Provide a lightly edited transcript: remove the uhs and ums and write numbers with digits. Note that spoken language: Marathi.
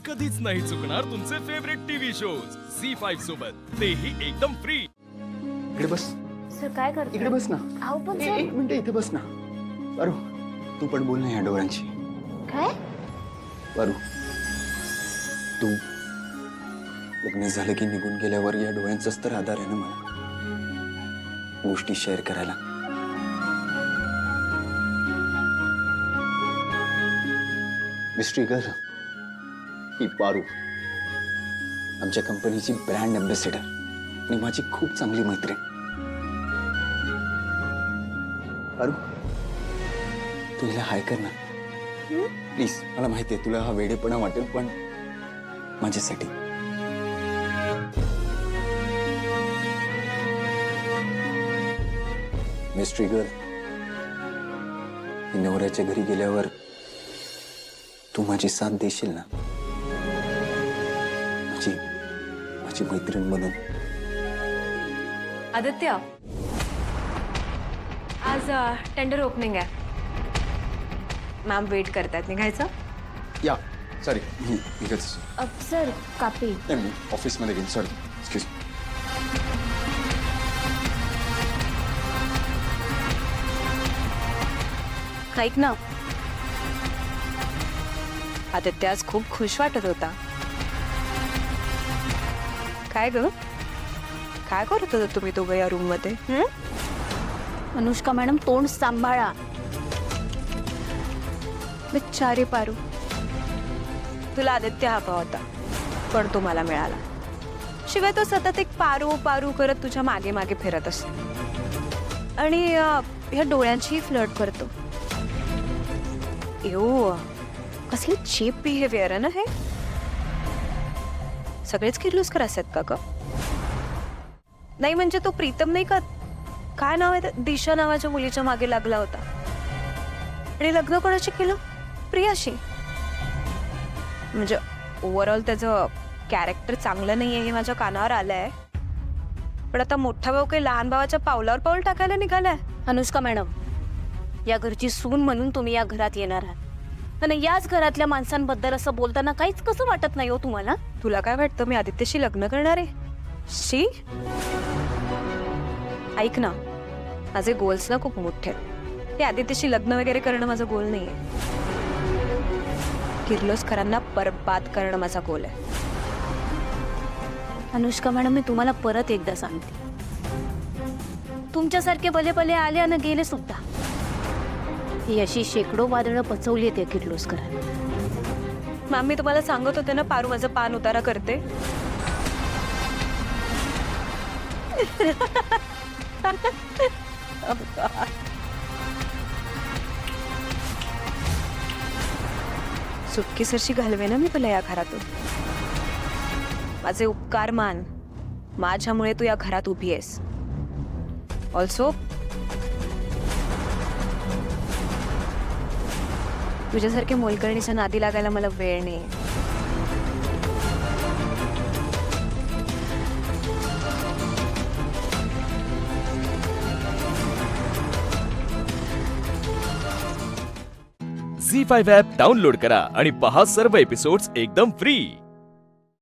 कधीच नाही चुकणार तुमचे फेवरेट टीव्ही शोज झी5 सोबत, तेही एकदम फ्री. इकडे बस. सर काय करतो? इकडे बस ना. अहो पण ए, सर एक मिनिट इथे बस ना. पारू, तू पण बोल ना या डोळ्यांची. काय? पारू, तू लग्न झालं की निघून गेल्यावर या डोळ्यांचाच तर आधार आहे ना मला गोष्टी शेअर करायला. मिस्ट्री गर्ल ही पारू आमच्या कंपनीची ब्रँड अँबॅसेडर आणि माझी खूप चांगली मैत्रीण. पारू, तू हिला हाय कर ना प्लीज. मला माहितीये तुला हा वेडेपणा वाटेल, पण माझ्यासाठी. मिस्ट्री गर्ल, ही नवऱ्याच्या घरी गेल्यावर तू माझी साथ देशील ना, माझी मैत्रीण म्हणून. आदित्य, आज टेंडर ओपनिंग आहे. मॅम वेट करतात. निघायचं? या सॉरी, मी निघत. सर कापी. नाही, मी ऑफिसमध्ये गेली. Sorry, excuse. ऐक ना, आदित्य आज खूप खुश वाटत होता. काय ग, काय करत होता तुम्ही दोघं या रूम मध्ये? अनुष्का मॅडम, तोंड सांभाळा. बिचारी पारू, तुला आदित्य हवा होता पण तो मला मिळाला. शिवाय तो सतत एक पारू पारू करत तुझ्या मागे मागे फिरत असतो आणि ह्या डोळ्यांची फ्लर्ट करतो. यो, कसली चीप बिहेवियर आहे ना हे. सगळेच किर्लोस्कर असतात का ग? नाही म्हणजे तो प्रीतम नाही का, काय नाव आहे, दिशा नावाच्या मुलीच्या मागे लागला होता आणि लग्न कोणाशी केलं? प्रियाशी. म्हणजे ओव्हरऑल त्याचं कॅरेक्टर चांगलं नाहीये हे माझ्या कानावर आलंय, पण आता मोठा भाऊ काही लहान भावाच्या पावलावर पाऊल टाकायला निघालाय. अनुष्का मॅडम, या घरची सून म्हणून तुम्ही या घरात येणार आहात आणि याच घरातल्या माणसांबद्दल असं बोलताना काहीच कसं वाटत नाही हो तुम्हाला? तुला काय वाटतं मी आदित्यशी लग्न करणार आहे? शी, ऐक ना, माझे गोल्स ना खूप मोठे आहेत. ते आदित्यशी लग्न वगैरे करणं माझा गोल नाहीये. किर्लोस्करांना बरबाद करणं माझा गोल आहे. अनुष्का मॅडम, मी तुम्हाला परत एकदा सांगते, तुमच्यासारखे भले भले आले आणि गेले सुद्धा. ही अशी शेकडो वादळं पचवली आहेत या किर्लोस्करांनी. मॅम, मी तुम्हाला सांगत होते ना, पारू माझं पान उतारा करते. सुटकी सरशी घालवे ना मी तुला या घरातून. माझे उपकार मान, माझ्यामुळे तू या घरात उभी आहेस. ऑल्सो तुझ्यासारख्या मोलकरणीच्या नादी लागायला मला वेळ नाही. झी5 ॲप डाउनलोड करा आणि पहा सर्व एपिसोड्स एकदम फ्री.